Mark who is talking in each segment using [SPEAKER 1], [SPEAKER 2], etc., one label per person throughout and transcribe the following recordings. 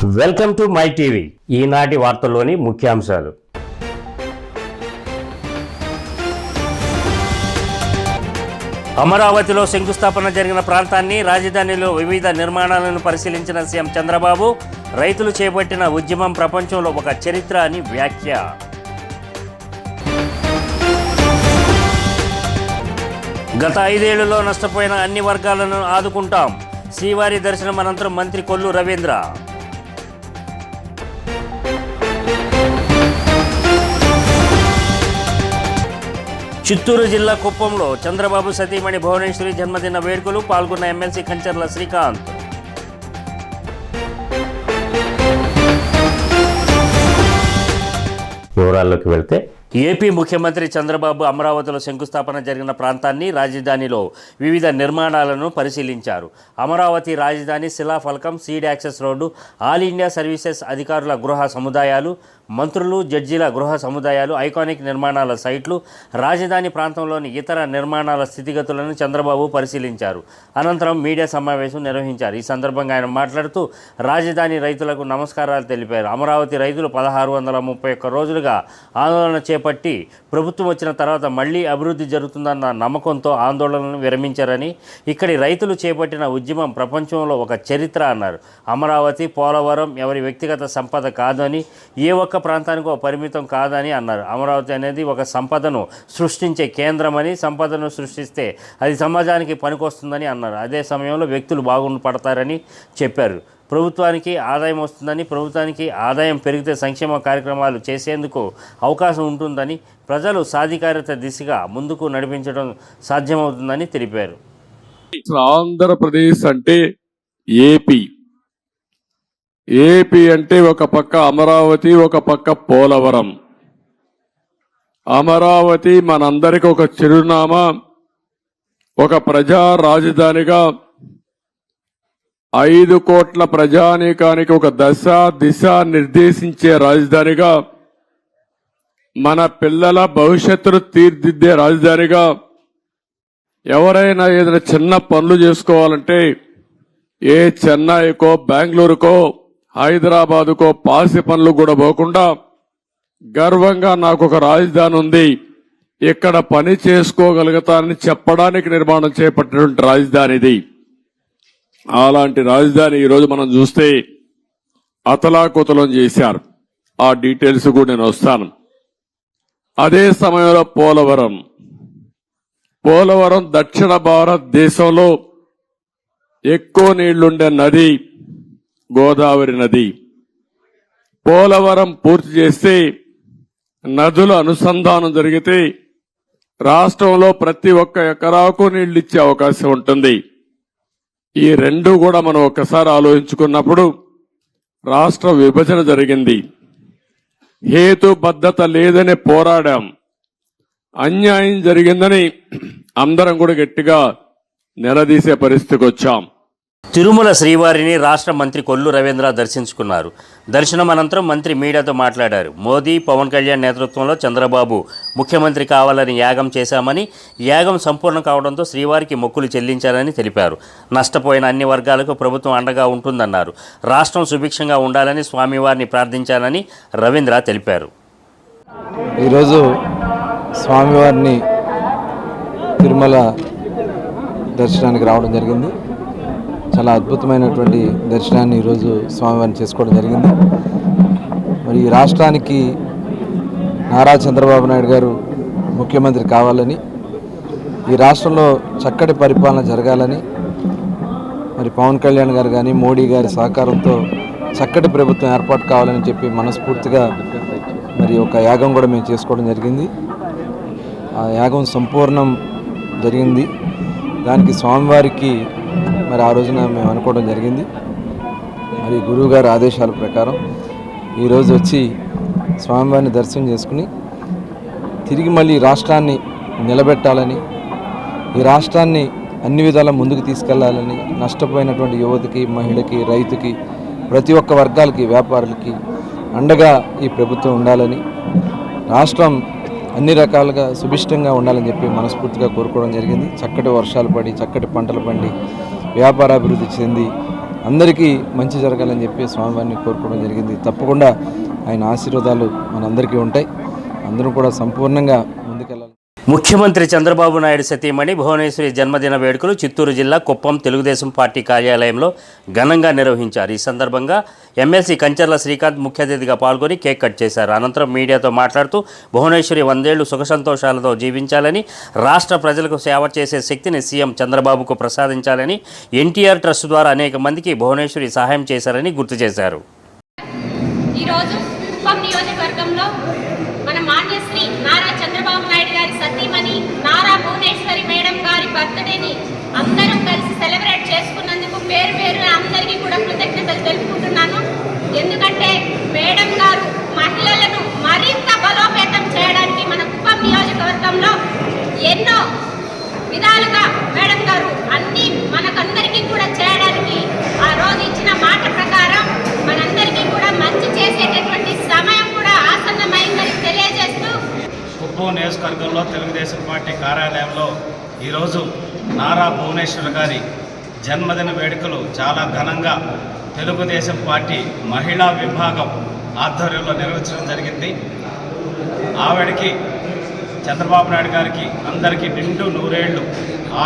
[SPEAKER 1] Welcome to my TV. ఈనాటి వార్తల్లోని ముఖ్యాంశాలు. అమరావతిలో శంకుస్థాపన జరిగిన ప్రాంతాన్ని, రాజధానిలో వివిధ నిర్మాణాలను పరిశీలించిన సీఎం చంద్రబాబు, రైతులు చేపట్టిన ఉద్యమం ప్రపంచంలో ఒక చరిత్ర అని వ్యాఖ్య. గత 5 ఏళ్లలో నష్టపోయిన అన్ని వర్గాలను ఆదుకుంటాం. శ్రీవారి దర్శనం అనంతరం మంత్రి కొల్లు రవీంద్ర. చిత్తూరు జిల్లా కుప్పంలో చంద్రబాబు సతీమణి భువనేశ్వరి జన్మదిన వేడుకలు, పాల్గొన్న ఎమ్మెల్సీ కంచర్ల శ్రీకాంత్. వివరాల్లోకి వెళ్తే, ఏపీ ముఖ్యమంత్రి చంద్రబాబు అమరావతిలో శంకుస్థాపన జరిగిన ప్రాంతాన్ని, రాజధానిలో వివిధ నిర్మాణాలను పరిశీలించారు. అమరావతి రాజధాని శిలాఫలకం, seed access road, all India services అధికారుల గృహ సముదాయాలు, మంత్రులు, జడ్జీల గృహ సముదాయాలు, ఐకానిక్ నిర్మాణాల సైట్లు, రాజధాని ప్రాంతంలోని ఇతర నిర్మాణాల స్థితిగతులను చంద్రబాబు పరిశీలించారు. అనంతరం మీడియా సమావేశం నిర్వహించారు. ఈ సందర్భంగా ఆయన మాట్లాడుతూ రాజధాని రైతులకు నమస్కారాలు తెలిపారు. అమరావతి రైతులు 1631 రోజులుగా ఆందోళన చేపట్టి ప్రభుత్వం వచ్చిన తర్వాత మళ్లీ అభివృద్ధి జరుగుతుందన్న నమ్మకంతో ఆందోళనను విరమించారని, ఇక్కడి రైతులు చేపట్టిన ఉద్యమం ప్రపంచంలో ఒక చరిత్ర అన్నారు. అమరావతి, పోలవరం ఎవరి వ్యక్తిగత సంపద కాదని, ఏ ఒక్క ప్రాంతానికి పరిమితం కాదని అన్నారు. అమరావతి అనేది ఒక సంపదను సృష్టించే కేంద్రమని, సంపదను సృష్టిస్తే అది సమాజానికి పనికొస్తుందని అన్నారు. అదే సమయంలో వ్యక్తులు బాగుపడతారని చెప్పారు. ప్రభుత్వానికి ఆదాయం వస్తుందని, ప్రభుత్వానికి ఆదాయం పెరిగితే సంక్షేమ కార్యక్రమాలు చేసేందుకు అవకాశం ఉంటుందని, ప్రజలు సాధికారత దిశగా ముందుకు నడిపించడం సాధ్యమవుతుందని తెలిపారు.
[SPEAKER 2] ఆంధ్రప్రదేశ్ అంటే ఏపీ అంటే ఒక పక్క అమరావతి, ఒక పక్క పోలవరం. అమరావతి మనందరికి ఒక చిరునామా, ఒక ప్రజా రాజధానిగా 5 కోట్ల ప్రజానీకానికి ఒక దిశ నిర్దేశించే రాజధానిగా, మన పిల్లల భవిష్యత్తును తీర్చిదిద్దే రాజధానిగా, ఎవరైనా ఏదైనా చిన్న పనులు చేసుకోవాలంటే ఏ చెన్నైకో, బెంగళూరుకో, హైదరాబాదుకో పాసి పనులు కూడా పోకుండా గర్వంగా నాకు ఒక రాజధాని ఉంది, ఇక్కడ పని చేసుకోగలుగుతానని చెప్పడానికి నిర్మాణం చేపట్టినటువంటి రాజధాని ఇది. అలాంటి రాజధాని ఈరోజు మనం చూస్తే అతలాకుతలం చేశారు. ఆ డీటెయిల్స్ కూడా నేను వస్తాను. అదే సమయంలో పోలవరం దక్షిణ భారతదేశంలో ఎక్కువ నీళ్లుండే నది గోదావరి నది. పోలవరం పూర్తి చేస్తే, నదుల అనుసంధానం జరిగితే రాష్ట్రంలో ప్రతి ఒక్క ఎకరాకు నీళ్లు ఇచ్చే అవకాశం ఉంటుంది. ఈ రెండు కూడా మనం ఒక్కసారి ఆలోచించుకున్నప్పుడు రాష్ట్ర విభజన జరిగింది. హేతుబద్ధత లేదని పోరాడాం. అన్యాయం జరిగిందని అందరం కూడా గట్టిగా నిలదీసే పరిస్థితికి వచ్చాం.
[SPEAKER 1] తిరుమల శ్రీవారిని రాష్ట్ర మంత్రి కొల్లు రవీంద్ర దర్శించుకున్నారు. దర్శనం అనంతరం మంత్రి మీడియాతో మాట్లాడారు. మోదీ, పవన్ కళ్యాణ్ నేతృత్వంలో చంద్రబాబు ముఖ్యమంత్రి కావాలని యాగం చేశామని, యాగం సంపూర్ణం కావడంతో శ్రీవారికి మొక్కులు చెల్లించారని తెలిపారు. నష్టపోయిన అన్ని వర్గాలకు ప్రభుత్వం అండగా ఉంటుందన్నారు. రాష్ట్రం సుభిక్షంగా ఉండాలని స్వామివారిని ప్రార్థించాలని రవీంద్ర తెలిపారు.
[SPEAKER 3] ఈరోజు స్వామివారిని తిరుమల దర్శనానికి రావడం జరిగింది. చాలా అద్భుతమైనటువంటి దర్శనాన్ని ఈరోజు స్వామివారిని చేసుకోవడం జరిగింది. మరి ఈ రాష్ట్రానికి నారా చంద్రబాబు నాయుడు గారు ముఖ్యమంత్రి కావాలని, ఈ రాష్ట్రంలో చక్కటి పరిపాలన జరగాలని, మరి పవన్ కళ్యాణ్ గారు కానీ మోడీ గారి సహకారంతో చక్కటి ప్రభుత్వం ఏర్పాటు కావాలని చెప్పి మనస్ఫూర్తిగా మరి ఒక యాగం కూడా మేము చేసుకోవడం జరిగింది. ఆ యాగం సంపూర్ణం జరిగింది. దానికి స్వామివారికి మరి ఆ రోజున మేము అనుకోవడం జరిగింది. మరి గురువుగారి ఆదేశాల ప్రకారం ఈరోజు వచ్చి స్వామివారిని దర్శనం చేసుకుని తిరిగి మళ్ళీ రాష్ట్రాన్ని నిలబెట్టాలని, ఈ రాష్ట్రాన్ని అన్ని విధాలా ముందుకు తీసుకెళ్లాలని, నష్టపోయినటువంటి యువతకి, మహిళకి, రైతుకి, ప్రతి ఒక్క వర్గాలకి, వ్యాపారులకి అండగా ఈ ప్రభుత్వం ఉండాలని, రాష్ట్రం అన్ని రకాలుగా సుభిష్టంగా ఉండాలని చెప్పి మనస్ఫూర్తిగా కోరుకోవడం జరిగింది. చక్కటి వర్షాలు పడి, చక్కటి పంటలు పండి, వ్యాపారాభివృద్ధి చెంది అందరికీ మంచి జరగాలని చెప్పి స్వామివారిని కోరుకోవడం జరిగింది. తప్పకుండా ఆయన ఆశీర్వాదాలు మనందరికీ ఉంటాయి. అందరూ కూడా సంపూర్ణంగా ముందుకెళ్ళాలి.
[SPEAKER 1] ముఖ్యమంత్రి చంద్రబాబు నాయుడు సతీమణి భువనేశ్వరి జన్మదిన వేడుకలు చిత్తూరు జిల్లా కుప్పం తెలుగుదేశం పార్టీ కార్యాలయంలో ఘనంగా నిర్వహించారు. ఈ సందర్భంగా ఎమ్మెల్సీ కంచర్ల శ్రీకాంత్ ముఖ్య అతిథిగా పాల్గొని కేక్ కట్ చేశారు. అనంతరం మీడియాతో మాట్లాడుతూ భువనేశ్వరి 100 ఏళ్లు సుఖ సంతోషాలతో జీవించాలని, రాష్ట్ర ప్రజలకు సేవ చేసే శక్తిని సీఎం చంద్రబాబుకు ప్రసాదించాలని, ఎన్టీఆర్ ట్రస్ట్ ద్వారా అనేక మందికి భువనేశ్వరి సహాయం చేశారని గుర్తు చేశారు.
[SPEAKER 4] ఈరోజు కుప్పం నియోజకవర్గంలో మన మాన్యశ్రీ నారా చంద్రబాబు నాయుడు గారి సతీమణి నారా భువనేశ్వరి మేడం గారి బర్త్డేని అందరం కలిసి సెలబ్రేట్ చేసుకున్నందుకు పేరు పేరున అందరికీ కూడా కృతజ్ఞతలు తెలుపుకుంటున్నాను. ఎందుకంటే మేడం గారు మహిళలను మరింత బలోపేతం చేయడానికి మన కుప్పం నియోజకవర్గంలో ఎన్నో విధాలుగా మేడం గారు అన్ని మనకందరికీ కూడా చేయడానికి ఆ రోజు ఇచ్చిన మాట ప్రకారం మనందరికీ కూడా మంచి చేసేటటువంటి సమయం కూడా ఆసన్నమైందని తెలియజేస్తూ
[SPEAKER 5] కుప్పం నియోజకవర్గంలో తెలుగుదేశం పార్టీ కార్యాలయంలో ఈరోజు నారా భువనేశ్వర్ గారి జన్మదిన వేడుకలు చాలా ఘనంగా తెలుగుదేశం పార్టీ మహిళా విభాగం ఆధ్వర్యంలో నిర్వహించడం జరిగింది. ఆవిడకి చంద్రబాబు నాయుడు గారికి అందరికీ నిండు 100 ఏళ్ళు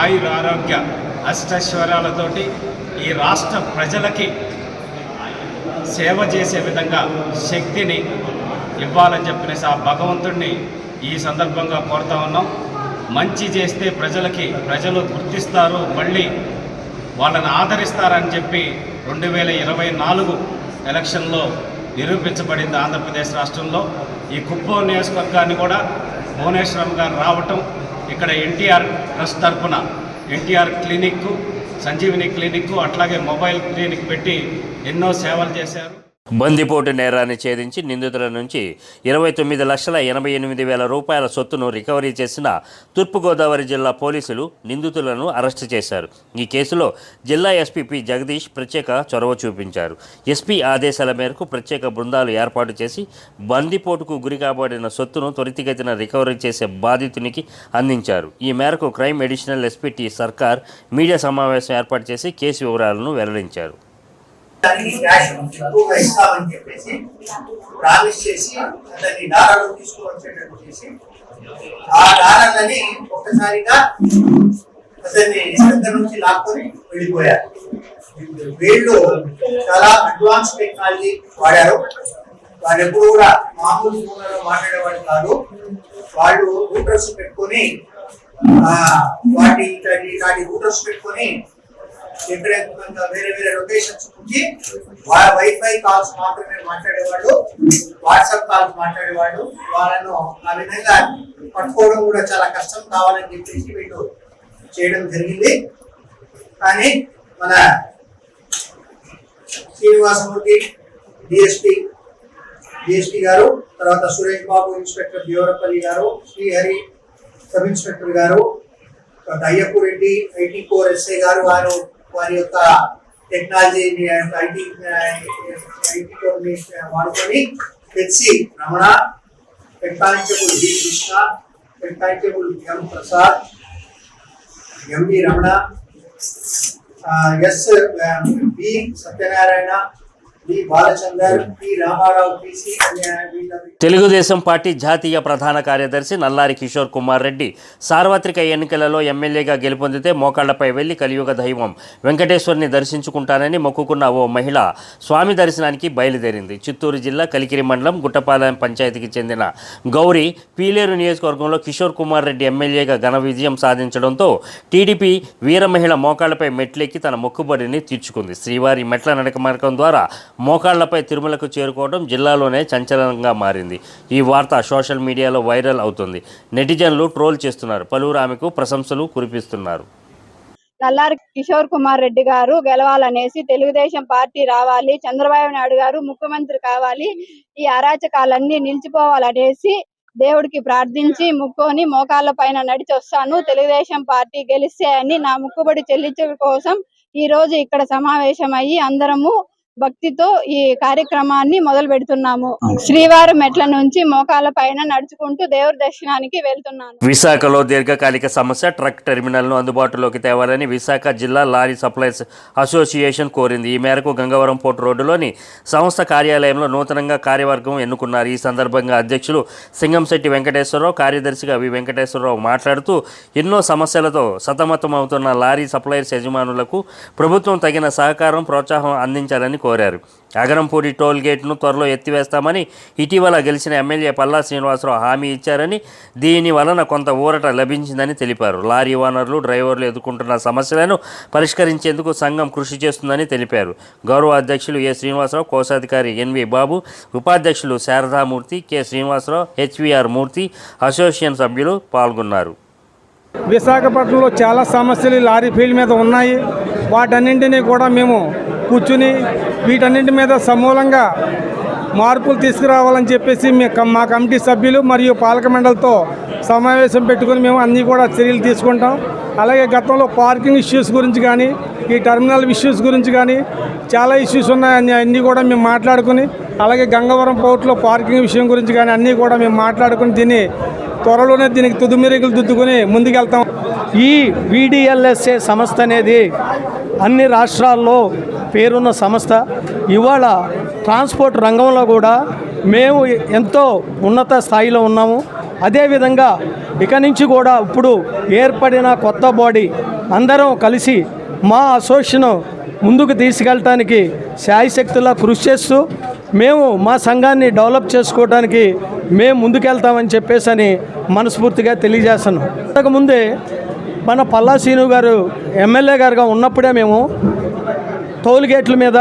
[SPEAKER 5] ఆయుర ఆరోగ్య అష్టైశ్వర్యాలతోటి ఈ రాష్ట్ర ప్రజలకి సేవ చేసే విధంగా శక్తిని ఇవ్వాలని చెప్పినేసి ఆ భగవంతుడిని ఈ సందర్భంగా కోరుతా ఉన్నాం. మంచి చేస్తే ప్రజలు గుర్తిస్తారు, మళ్ళీ వాళ్ళని ఆదరిస్తారని చెప్పి 2024 ఎలక్షన్లో నిరూపించబడింది ఆంధ్రప్రదేశ్ రాష్ట్రంలో. ఈ కుప్పం నియోజకవర్గాన్ని కూడా భువనేశ్వరం గారు రావటం, ఇక్కడ ఎన్టీఆర్ ట్రస్ట్ తరఫున ఎన్టీఆర్ క్లినిక్, సంజీవిని క్లినిక్, అట్లాగే మొబైల్ క్లినిక్ పెట్టి ఎన్నో సేవలు చేశారు.
[SPEAKER 1] బందిపోటు నేరాన్ని ఛేదించి నిందితుల నుంచి 29,88,000 రూపాయల సొత్తును రికవరీ చేసిన తూర్పుగోదావరి జిల్లా పోలీసులు నిందితులను అరెస్టు చేశారు. ఈ కేసులో జిల్లా ఎస్పీ పి జగదీష్ ప్రత్యేక చొరవ చూపించారు. ఎస్పీ ఆదేశాల మేరకు ప్రత్యేక బృందాలు ఏర్పాటు చేసి బందిపోటుకు గురి కాబడిన సొత్తును త్వరితగతిన రికవరీ చేసే బాధితునికి అందించారు. ఈ మేరకు క్రైమ్ అడిషనల్ ఎస్పీ టి సర్కార్ మీడియా సమావేశం ఏర్పాటు చేసి కేసు వివరాలను వెల్లడించారు.
[SPEAKER 6] దానికి క్యాష్ ఎక్కువగా ఇస్తామని చెప్పేసి ప్రామిస్ చేసి అతన్ని డాలర్లు తీసుకువచ్చేటట్టు చేసి ఆ డాలర్లని ఒక్కసారిగా అతన్ని దగ్గర నుంచి లాక్కొని వెళ్ళిపోయారు. వీళ్ళు చాలా అడ్వాన్స్ టెక్నాలజీ వాడారు. వాళ్ళు ఎప్పుడు కూడా మామూలు ఫోన్లలో మాట్లాడేవాడు కాదు. వాళ్ళు రూటర్స్ పెట్టుకొని వాటి రూటర్స్ పెట్టుకొని ఎక్కడెక్కడ వేరే లొకేషన్స్ నుంచి వైఫై కాల్స్ మాత్రమే మాట్లాడేవాళ్ళు, వాట్సాప్ కాల్స్ మాట్లాడేవాళ్ళు. వాళ్ళను ఆ విధంగా పట్టుకోవడం కూడా చాలా కష్టం కావాలని చెప్పేసి వీళ్ళు చేయడం జరిగింది. కానీ మన శ్రీనివాసమూర్తి డిఎస్పీ గారు, తర్వాత సురేష్ బాబు ఇన్స్పెక్టర్ దేవరపల్లి గారు, శ్రీహరి సబ్ ఇన్స్పెక్టర్ గారు, Ayyappa Reddy IT core SI గారు వారి యొక్క టెక్నాలజీని ఐటీ కోర్ని వాడుకొని HC Ramana, head constable D Krishna, head constable M Prasad, MV Ramana, S B Satyanarayana,
[SPEAKER 1] Telugu Desam party జాతీయ ప్రధాన కార్యదర్శి నల్లారి కిషోర్ కుమార్ రెడ్డి సార్వత్రిక ఎన్నికలలో ఎమ్మెల్యేగా గెలుపొందితే మోకాళ్లపై వెళ్లి కలియుగ దైవం వెంకటేశ్వరుని దర్శించుకుంటానని మొక్కుకున్న ఓ మహిళ స్వామి దర్శనానికి బయలుదేరింది. చిత్తూరు జిల్లా కలికిరి మండలం గుట్టపాలెం పంచాయతీకి చెందిన గౌరీ పీలేరు నియోజకవర్గంలో కిషోర్ కుమార్ రెడ్డి ఎమ్మెల్యేగా ఘన విజయం సాధించడంతో టీడీపీ వీర మహిళ మోకాళ్లపై మెట్లెక్కి తన మొక్కుబడిని తీర్చుకుంది. శ్రీవారి మెట్ల నడక మార్గం ద్వారా మోకాళ్లపై తిరుమలకు చేరుకోవడం జిల్లాలోనే సంచలనంగా మారింది. ఈ వార్త సోషల్ మీడియాలో వైరల్ అవుతుంది. నెటిజన్లు ట్రోల్ చేస్తున్నారు. పలువురు ఆమెకు ప్రశంసలు కురిపిస్తున్నారు.
[SPEAKER 7] నల్లారి కిషోర్ కుమార్ రెడ్డి గారు గెలవాలనేసి, తెలుగుదేశం పార్టీ రావాలి, చంద్రబాబు నాయుడు గారు ముఖ్యమంత్రి కావాలి, ఈ అరాచకాలన్నీ నిలిచిపోవాలనేసి దేవుడికి ప్రార్థించి ముక్కొని మోకాళ్ళ పైన నడిచి వస్తాను. తెలుగుదేశం పార్టీ గెలిస్తే అని నా ముక్కుబడి చెల్లించడం కోసం ఈ రోజు ఇక్కడ సమావేశం అయ్యి అందరము భక్తితో ఈ కార్యక్రమాన్ని మొదలు పెడుతున్నాము. శ్రీవారి మెట్ల నుంచి మోకాల పైన నడుచుకుంటూ దేవుడి దర్శనానికి వెళ్తున్నాను.
[SPEAKER 1] విశాఖలో దీర్ఘకాలిక సమస్య ట్రక్ టెర్మినల్ను అందుబాటులోకి తేవాలని విశాఖ జిల్లా లారీ సప్లైస్ అసోసియేషన్ కోరింది. ఈ మేరకు గంగవరం పోర్టు రోడ్డులోని సంస్థ కార్యాలయంలో నూతనంగా కార్యవర్గం ఎన్నుకున్నారు. ఈ సందర్భంగా అధ్యక్షులు సింగంశెట్టి వెంకటేశ్వరరావు, కార్యదర్శిగా వి వెంకటేశ్వరరావు మాట్లాడుతూ ఎన్నో సమస్యలతో సతమతమవుతున్న లారీ సప్లైర్స్ యజమానులకు ప్రభుత్వం తగిన సహకారం, ప్రోత్సాహం అందించాలని కోరారు. అగరంపూడి టోల్ గేట్ను త్వరలో ఎత్తివేస్తామని ఇటీవల గెలిచిన ఎమ్మెల్యే పల్లా శ్రీనివాసరావు హామీ ఇచ్చారని, దీని వలన కొంత ఊరట లభించిందని తెలిపారు. లారీ ఓనర్లు, డ్రైవర్లు ఎదుర్కొంటున్న సమస్యలను పరిష్కరించేందుకు సంఘం కృషి చేస్తుందని తెలిపారు. గౌరవ అధ్యక్షులు ఏ శ్రీనివాసరావు, కోశాధికారి ఎన్వి బాబు, ఉపాధ్యక్షులు శారదామూర్తి, కె శ్రీనివాసరావు, హెచ్విఆర్ మూర్తి, అసోసియేషన్ సభ్యులు పాల్గొన్నారు.
[SPEAKER 8] విశాఖపట్నంలో చాలా సమస్యలు లారీ ఫీల్డ్ మీద ఉన్నాయి. వాటన్నింటినీ కూడా మేము కూర్చుని వీటన్నింటి మీద సమూలంగా మార్పులు తీసుకురావాలని చెప్పేసి మా కమిటీ సభ్యులు మరియు పాలక మండలితో సమావేశం పెట్టుకుని మేము అన్నీ కూడా చర్యలు తీసుకుంటాం. అలాగే గతంలో పార్కింగ్ ఇష్యూస్ గురించి కానీ, ఈ టెర్మినల్ ఇష్యూస్ గురించి కానీ చాలా ఇష్యూస్ ఉన్నాయి. అన్నీ కూడా మేము మాట్లాడుకుని, అలాగే గంగవరం పోర్టులో పార్కింగ్ విషయం గురించి కానీ అన్నీ కూడా మేము మాట్లాడుకుని త్వరలోనే దీనికి తుదిమిరుగులు దిద్దుకుని ముందుకెళ్తాం.
[SPEAKER 9] ఈ VDLSA సంస్థ అనేది అన్ని రాష్ట్రాల్లో పేరున్న సంస్థ. ఇవాళ ట్రాన్స్పోర్ట్ రంగంలో కూడా మేము ఎంతో ఉన్నత స్థాయిలో ఉన్నాము. అదేవిధంగా ఇక నుంచి కూడా ఇప్పుడు ఏర్పడిన కొత్త బాడీ అందరం కలిసి మా అసోసియేషన్ ముందుకు తీసుకెళ్ళటానికి శాయశక్తులా కృషి చేస్తూ మేము మా సంఘాన్ని డెవలప్ చేసుకోవడానికి మేము ముందుకెళ్తామని చెప్పేసి మనస్ఫూర్తిగా తెలియజేస్తున్నాం. అంతకుముందే మన పల్లా శ్రీను గారు ఎమ్మెల్యే గారుగా ఉన్నప్పుడే మేము టోల్ గేట్ల మీద,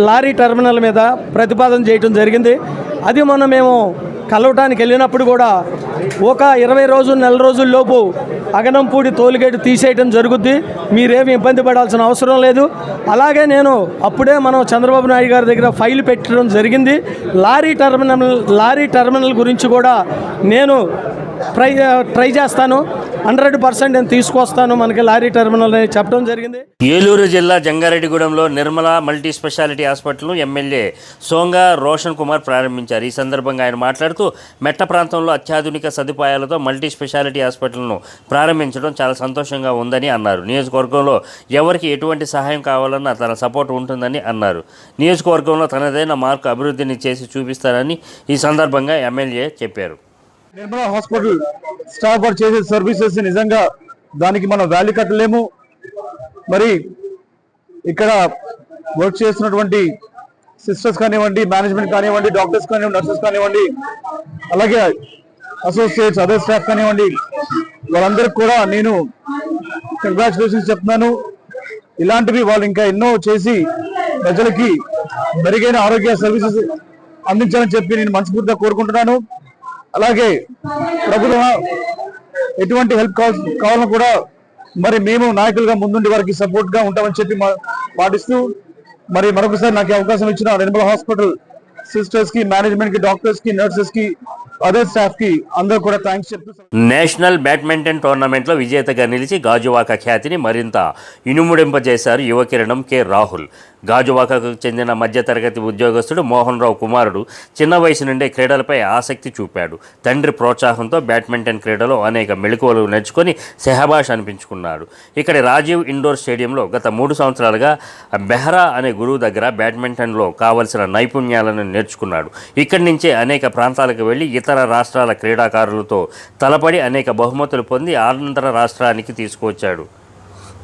[SPEAKER 9] లారీ టెర్మినల్ మీద ప్రతిపాదన చేయడం జరిగింది. అది మేము కలవటానికి వెళ్ళినప్పుడు కూడా ఒక 20 రోజులు, నెల రోజుల్లోపు అగనంపూడి టోల్గేట్ తీసేయడం జరుగుద్ది, మీరేమి ఇబ్బంది పడాల్సిన అవసరం లేదు. అలాగే నేను అప్పుడే మనం చంద్రబాబు నాయుడు గారి దగ్గర ఫైల్ పెట్టడం జరిగింది. లారీ టెర్మినల్ గురించి కూడా నేను ట్రై చేస్తాను. 100% నేను తీసుకొస్తాను మనకి లారీ టెర్మినల్ అని చెప్పడం జరిగింది.
[SPEAKER 1] ఏలూరు జిల్లా జంగారెడ్డిగూడెంలో నిర్మల మల్టీ స్పెషాలిటీ హాస్పిటల్ను ఎమ్మెల్యే సోంగ రోషన్ కుమార్ ప్రారంభించారు. ఈ సందర్భంగా ఆయన మాట్లాడుతూ మెట్ట ప్రాంతంలో అత్యాధునిక సదుపాయాలతో మల్టీ స్పెషాలిటీ హాస్పిటల్ను ప్రారంభించడం చాలా సంతోషంగా ఉందని అన్నారు. నియోజకవర్గంలో ఎవరికి ఎటువంటి సహాయం కావాలన్నా తన సపోర్ట్ ఉంటుందని అన్నారు. నియోజకవర్గంలో తనదైన మార్కు అభివృద్ధిని చేసి చూపిస్తారని ఈ సందర్భంగా ఎమ్మెల్యే చెప్పారు.
[SPEAKER 10] నిర్మలా హాస్పిటల్ స్టాఫ్ వారు చేసే సర్వీసెస్ నిజంగా దానికి మనం వాల్యూ కట్టలేము. మరి ఇక్కడ వర్క్ చేస్తున్నటువంటి సిస్టర్స్ కానివ్వండి, మేనేజ్మెంట్ కానివ్వండి, డాక్టర్స్ కానివ్వండి, నర్సెస్ కానివ్వండి, అలాగే అసోసియేట్స్, అదర్ స్టాఫ్ కానివ్వండి, వాళ్ళందరికీ కూడా నేను కంగ్రాచులేషన్స్ చెప్తున్నాను. ఇలాంటివి వాళ్ళు ఇంకా ఎన్నో చేసి ప్రజలకి మెరుగైన ఆరోగ్య సర్వీసెస్ అందించాలని చెప్పి నేను మనస్ఫూర్తిగా కోరుకుంటున్నాను. అలాగే ప్రభుత్వం ఎటువంటి హెల్ప్ కావాలన్నా కూడా మరి మేము నాయకులుగా ముందుండి వారికి సపోర్ట్ గా ఉంటామని చెప్పి పాటిస్తూ మరి మరొకసారి నాకు అవకాశం ఇచ్చిన నిర్మల హాస్పిటల్ సిస్టర్స్ కి, మేనేజ్మెంట్ కి, డాక్టర్స్ కి, నర్సెస్ కి, అదర్ స్టాఫ్ కి అందరూ కూడా థ్యాంక్స్ చెప్తూ
[SPEAKER 1] నేషనల్ బ్యాడ్మింటన్ టోర్నమెంట్లో విజేతగా నిలిచి గాజువాక ఖ్యాతిని మరింత ఇనుముడింపజేశారు యువకిరణం కె రాహుల్. గాజువాకకు చెందిన మధ్యతరగతి ఉద్యోగస్తుడు మోహన్ రావు కుమారుడు చిన్న వయసు నుండే క్రీడలపై ఆసక్తి చూపాడు. తండ్రి ప్రోత్సాహంతో బ్యాడ్మింటన్ క్రీడలో అనేక మెళకువలు నేర్చుకొని సెహబాష్ అనిపించుకున్నాడు. ఇక్కడి రాజీవ్ ఇండోర్ స్టేడియంలో గత 3 సంవత్సరాలుగా బెహ్రా అనే గురువు దగ్గర బ్యాడ్మింటన్లో కావలసిన నైపుణ్యాలను నేర్చుకున్నాడు. ఇక్కడి నుంచే అనేక ప్రాంతాలకు వెళ్ళి ఇతర రాష్ట్రాల క్రీడాకారులతో తలపడి అనేక బహుమతులు పొంది ఆంధ్ర రాష్ట్రానికి తీసుకువచ్చాడు.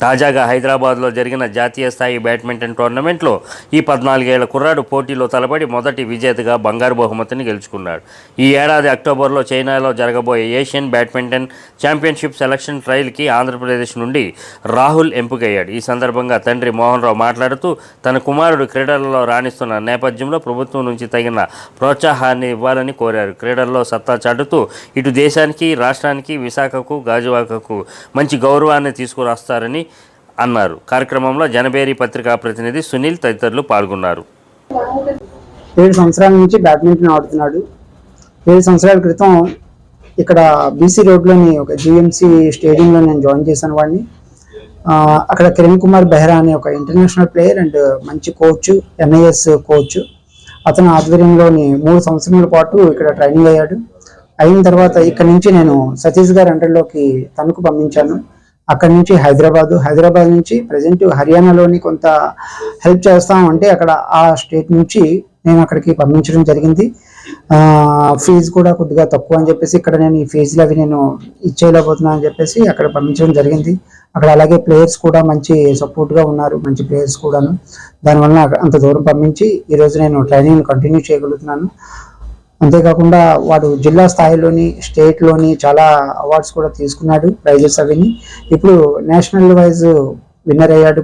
[SPEAKER 1] తాజాగా హైదరాబాద్లో జరిగిన జాతీయ స్థాయి బ్యాడ్మింటన్ టోర్నమెంట్లో ఈ 14 ఏళ్ల కుర్రాడు పోటీలో తలపడి మొదటి విజేతగా బంగారు బహుమతిని గెలుచుకున్నాడు. ఈ ఏడాది అక్టోబర్లో చైనాలో జరగబోయే Asian badminton championship selection ట్రయల్కి Andhra Pradesh నుండి రాహుల్ ఎంపికయ్యాడు. ఈ సందర్భంగా తండ్రి మోహన్ రావు మాట్లాడుతూ తన కుమారుడు క్రీడలలో రాణిస్తున్న నేపథ్యంలో ప్రభుత్వం నుంచి తగిన ప్రోత్సాహాన్ని ఇవ్వాలని కోరారు. క్రీడల్లో సత్తా చాటుతూ ఇటు దేశానికి, రాష్ట్రానికి, విశాఖకు, గాజువాకకు మంచి గౌరవాన్ని తీసుకురాస్తారని అన్నారు. కార్యక్రమంలో జనబేరి పత్రికా ప్రతినిధి సునీల్ తదితరులు పాల్గొన్నారు.
[SPEAKER 11] 7 సంవత్సరాల నుంచి బ్యాడ్మింటన్ ఆడుతున్నాడు. 7 సంవత్సరాల క్రితం ఇక్కడ బీసీ రోడ్లోని ఒక GMC స్టేడియంలో నేను జాయిన్ చేశాను వాడిని. అక్కడ కిరణ్ కుమార్ బెహ్రా అనే ఒక ఇంటర్నేషనల్ ప్లేయర్ అండ్ మంచి కోచ్, NIS కోచ్, అతని ఆధ్వర్యంలోని 3 సంవత్సరాల పాటు ఇక్కడ ట్రైనింగ్ అయ్యాడు. అయిన తర్వాత ఇక్కడ నుంచి నేను సతీష్ గారి అండర్లోకి తణుకు పంపించాను. అక్కడి నుంచి హైదరాబాద్ నుంచి ప్రజెంట్ హర్యానాలోని కొంత హెల్ప్ చేస్తామంటే అక్కడ ఆ స్టేట్ నుంచి నేను అక్కడికి పంపించడం జరిగింది. ఫీజు కూడా కొద్దిగా తక్కువ అని చెప్పేసి ఇక్కడ నేను ఈ ఫీజులు అవి నేను ఇచ్చేయలేకపోతున్నాను అని చెప్పేసి అక్కడ పంపించడం జరిగింది. అక్కడ అలాగే ప్లేయర్స్ కూడా మంచి సపోర్ట్గా ఉన్నారు, మంచి ప్లేయర్స్ కూడాను. దానివల్ల అంత దూరం పంపించి ఈరోజు నేను ట్రైనింగ్ కంటిన్యూ చేయగలుగుతున్నాను. అంతేకాకుండా వాడు జిల్లా స్థాయిలోని, స్టేట్లోని చాలా అవార్డ్స్ కూడా తీసుకున్నాడు, ప్రైజెస్ అవిని. ఇప్పుడు నేషనల్ వైజ్ విన్నర్ అయ్యాడు,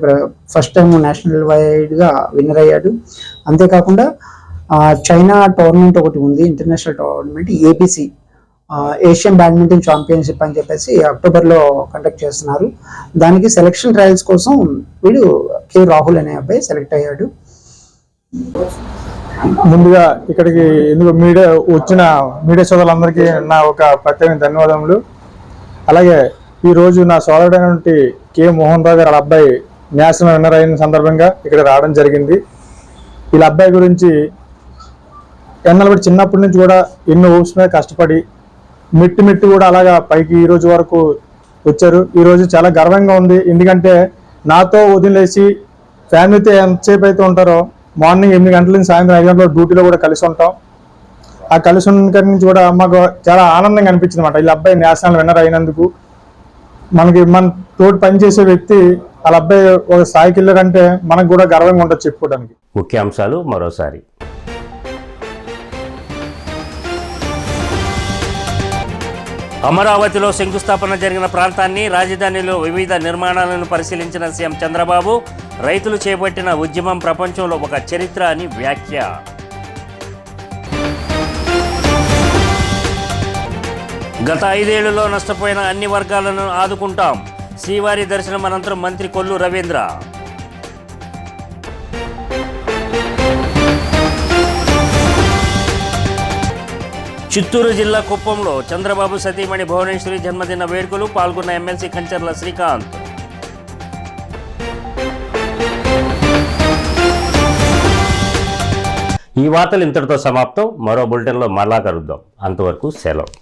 [SPEAKER 11] ఫస్ట్ టైం నేషనల్ వైడ్గా విన్నర్ అయ్యాడు. అంతేకాకుండా చైనా టోర్నమెంట్ ఒకటి ఉంది, international tournament ABC, Asian badminton championship అని చెప్పేసి అక్టోబర్లో కండక్ట్ చేస్తున్నారు. దానికి సెలక్షన్ ట్రయల్స్ కోసం వీడు K. రాహుల్ అనే అబ్బాయి సెలెక్ట్ అయ్యాడు.
[SPEAKER 8] ముందుగా ఇక్కడికి ఎందుకు వచ్చిన మీడియా సోదరులందరికీ నా ఒక ప్రత్యేక ధన్యవాదములు. అలాగే ఈరోజు నా సోదరుడైనటువంటి K. మోహన్ రావు గారు వాళ్ళ అబ్బాయి నేషనల్ విన్నర్ అయిన సందర్భంగా ఇక్కడ రావడం జరిగింది. వీళ్ళ అబ్బాయి గురించి ఎన్నెలబడి చిన్నప్పటి నుంచి కూడా ఎన్నో ఊప్స్ మీద కష్టపడి మెట్టు కూడా అలాగా పైకి ఈ రోజు వరకు వచ్చారు. ఈరోజు చాలా గర్వంగా ఉంది. ఎందుకంటే నాతో వదిలేసి ఫ్యామిలీతో ఎంతసేపు అయితే ఉంటారో మార్నింగ్ 8 గంటల నుంచి సాయంత్రం 5 గంటల డ్యూటీలో కూడా కలిసి ఉంటాం. ఆ కలిసి ఉన్న నుంచి కూడా మాకు చాలా ఆనందంగా అనిపించింది అన్నమాట. వీళ్ళ అబ్బాయి నేషనల్ విన్నర్ అయినందుకు. మన తోటి పనిచేసే వ్యక్తి వాళ్ళ అబ్బాయి ఒక స్థాయికి వెళ్ళారంటే మనకు కూడా గర్వంగా ఉంటుంది చెప్పుకోవడానికి.
[SPEAKER 1] ముఖ్యాంశాలు మరోసారి. అమరావతిలో శంకుస్థాపన జరిగిన ప్రాంతాన్ని, రాజధానిలో వివిధ నిర్మాణాలను పరిశీలించిన సీఎం చంద్రబాబు, రైతులు చేపట్టిన ఉద్యమం ప్రపంచంలో ఒక చరిత్ర అని వ్యాఖ్య. గత 5 ఏళ్లలో నష్టపోయిన అన్ని వర్గాలను ఆదుకుంటాం, శ్రీవారి దర్శనం అనంతరం మంత్రి కొల్లు రవీంద్ర. చిత్తూరు జిల్లా కుప్పంలో చంద్రబాబు సతీమణి భువనేశ్వరి జన్మదిన వేడుకలు, పాల్గొన్న ఎమ్మెల్సీ కంచర్ల శ్రీకాంత్. ఈ వార్తలు ఇంతటితో సమాప్తం. మరో బులెటిన్లో మరలా కలుద్దాం. అంతవరకు సెలవు.